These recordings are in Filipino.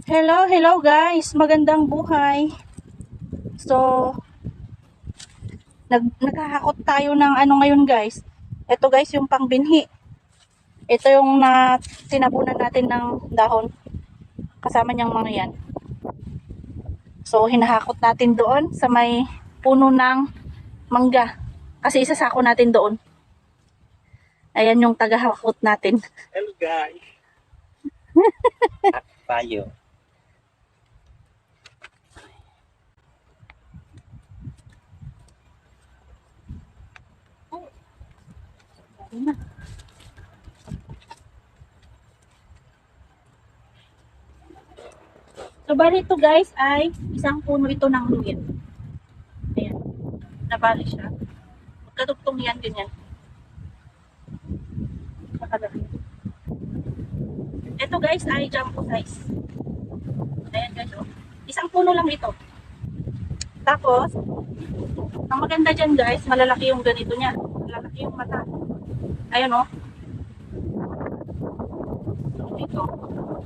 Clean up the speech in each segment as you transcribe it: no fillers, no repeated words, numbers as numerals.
Hello, hello guys. Magandang buhay. So, naghahakot tayo ng ano ngayon guys. Ito guys yung pangbinhi. Ito yung tinabunan natin ng dahon. Kasama niyang mga yan. So, hinahakot natin doon sa may puno ng mangga. Kasi isasako natin doon. Ayan yung tagahakot natin. Hello guys. Tayo. So, bali ito guys ay isang puno ito ng luya. Ayan. Nabali siya. Magkadugtong yan, ganyan. Nakalaki. Ito guys ay jumbo size. Ayan guys, oh. Isang puno lang ito. Tapos, ang maganda dyan guys, malalaki yung ganito niya. Malalaki yung mata. Ayan oh. Ito.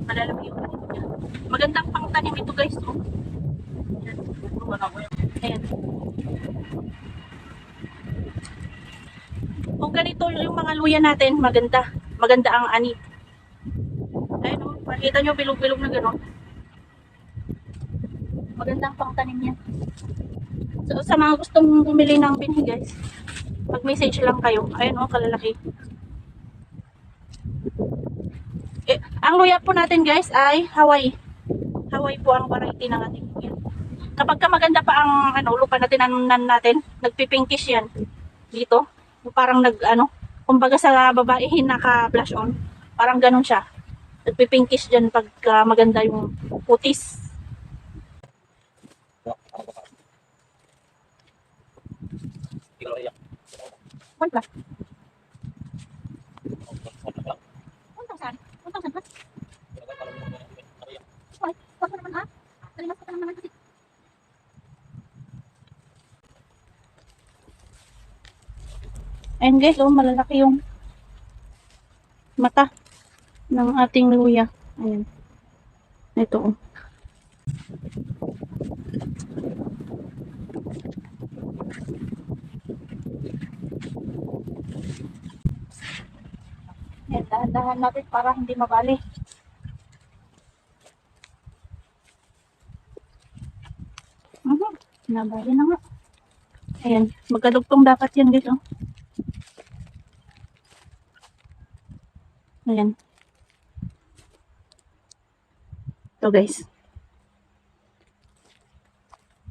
Malalaki yung ganito niya. Magandang pangtanim ito guys, oh. Ayan. Kung ganito yung mga luya natin, maganda. Maganda ang ani. Ayan oh. Makita nyo bilog-bilog na gano'n. Magandang pangtanim yan. So, sa mga gustong bumili ng binhi guys, mag-message lang kayo. Ayan o, kalalaki. Ang luya po natin guys ay Hawaii. Hawaii po ang variety ng ating luya. Kapag ka maganda pa ang lupa na tinanunan natin, nagpipinkish yan. Dito. Parang kumbaga sa babae naka-blush on. Parang ganun siya. Nagpipinkish dyan pagka maganda yung putis. Wala. 1,000. 1,000 plus. Ay, wag mo naman ha. Talimas ko pa naman kasi. Ayan guys, oh, malalaki yung mata ng ating luya. Ayan. Ito oh. Ayan, dahan-dahan natin para hindi mabali. Nabali na nga. Ayan, magkalugtong dapat yan dito. Ayan. Ito guys.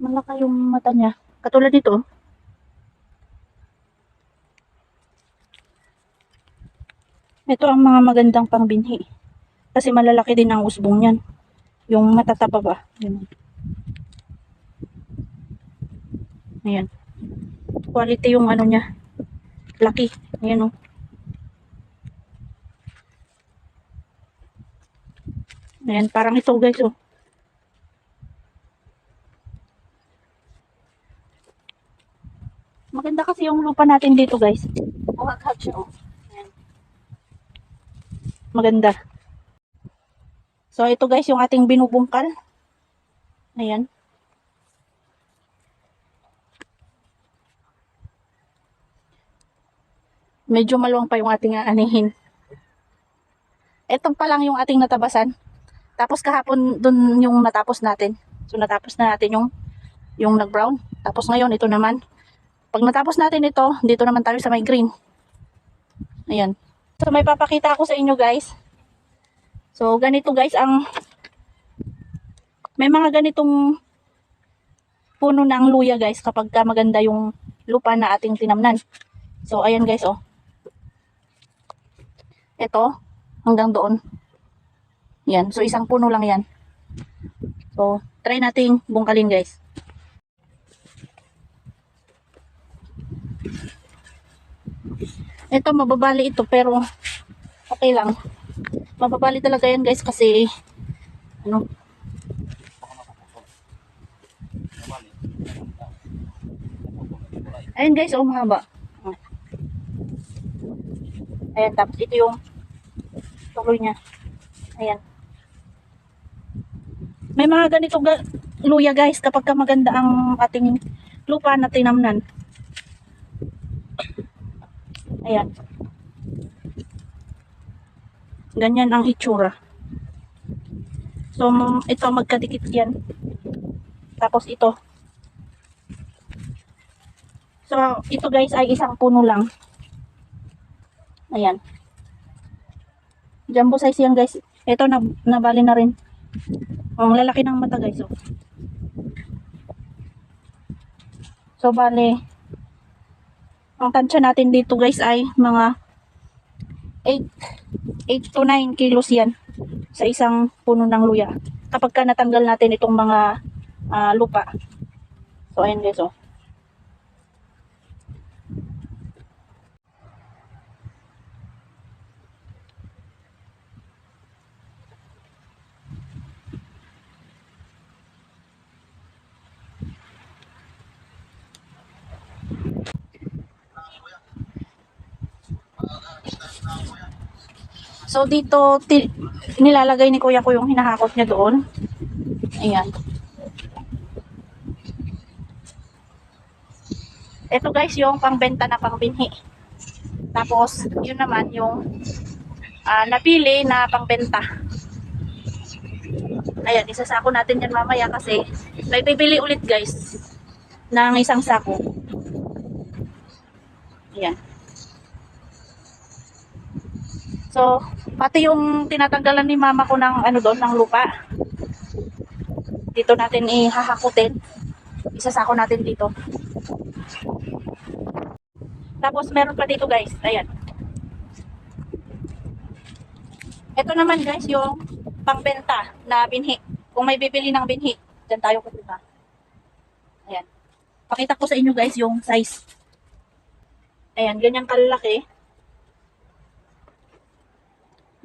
Malaki yung mata niya. Katulad dito. Ito ang mga magandang pangbinhi. Kasi malalaki din ang usbong niyan. Yung matataba ba. Ayan. Ayan. Quality yung ano niya. Laki. Ayan o. Ayan, parang ito guys o. Maganda kasi yung lupa natin dito guys. Buhag-hag siya o. Ayan. Maganda. So ito guys yung ating binubungkal. Ayan. Medyo maluwang pa yung ating aanihin. Ito pa lang yung ating natabasan. Tapos kahapon dun yung natapos natin. So natapos na natin yung nag-brown. Tapos ngayon ito naman. Pag natapos natin ito, dito naman tayo sa may green. Ayan. So may papakita ako sa inyo guys. So ganito guys may mga ganitong puno ng luya guys kapag maganda yung lupa na ating tinamnan. So ayan guys oh. Ito hanggang doon. Yan. So isang puno lang yan. So try nating bungkalin guys. Ito mababali ito pero okay lang. Mababali talaga yan guys kasi Ayan guys, oh mahaba. Ayan, tapos ito yung tuloy niya. Ayan. May mga ganito luya guys kapag ka maganda ang ating lupa na tinamnan. Ayan. Ganyan ang itsura. So, ito magkadikit yan. Tapos ito. So, ito guys ay isang puno lang. Ayan. Jumbo size yan guys. Ito nabali na rin. Ang lalaki ng mata guys. Oh. So, bale, ang tansya natin dito guys ay mga 8 to 9 kilos yan sa isang puno ng luya. Kapag ka natanggal natin itong mga lupa. So, ayan guys. Oh. So, dito, nilalagay ni kuya ko yung hinahakot niya doon. Ayan. Ito guys, yung pangbenta na pangbinhi. Tapos, yun naman yung napili na pangbenta. Ayan, isasako natin yan mamaya kasi may bibili ulit guys ng isang sako. Ayan. So, pati yung tinatanggalan ni mama ko ng ano doon, ng lupa. Dito natin ihahakutin. Isasako natin dito. Tapos meron pa dito guys. Ayan. Ito naman guys yung pangbenta na binhi. Kung may bibili ng binhi, dyan tayo kukuha. Ayan. Pakita ko sa inyo guys yung size. Ayan, ganyan kalalaki.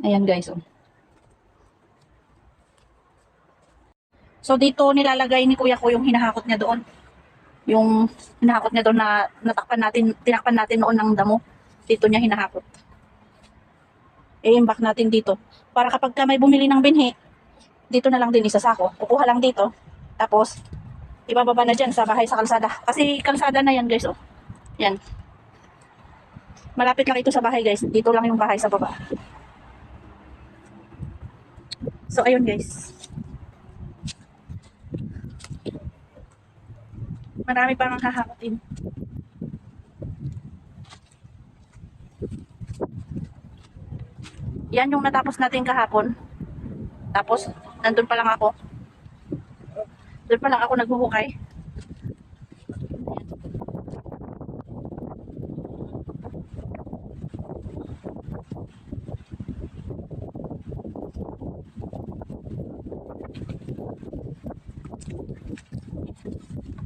Ayan guys. Oh. So dito nilalagay ni kuya ko yung hinahakot niya doon. Yung hinahakot niya doon na tinakpan natin noon ng damo. Dito niya hinahakot. I-imbak natin dito. Para kapag ka may bumili ng binhi, dito na lang din isasako. Kukuha lang dito. Tapos, ibababa na dyan sa bahay sa kalsada. Kasi kalsada na yan guys. Oh. Yan. Malapit lang ito sa bahay guys. Dito lang yung bahay sa baba. So, ayun guys. Marami pang hahakutin. Yan yung natapos natin kahapon. Tapos, nandun pa lang ako. Doon pa lang ako naghuhukay.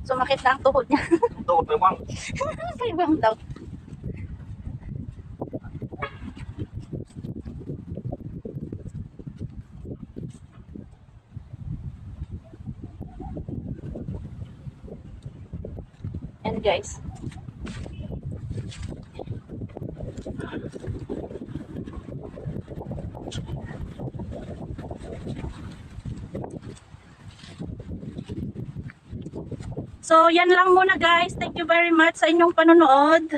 Sumakit na ang tuhod niya. Tuhod na bang? Paibang daw. And guys. So, yan lang muna guys. Thank you very much sa inyong panonood.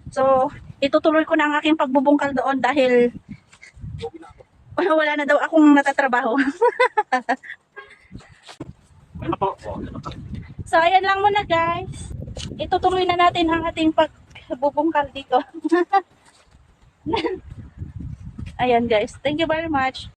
So, itutuloy ko na ang aking pagbubungkal doon dahil wala na daw akong natatrabaho. So, ayan lang muna guys. Itutuloy na natin ang ating pagbubungkal dito. Ayan guys. Thank you very much.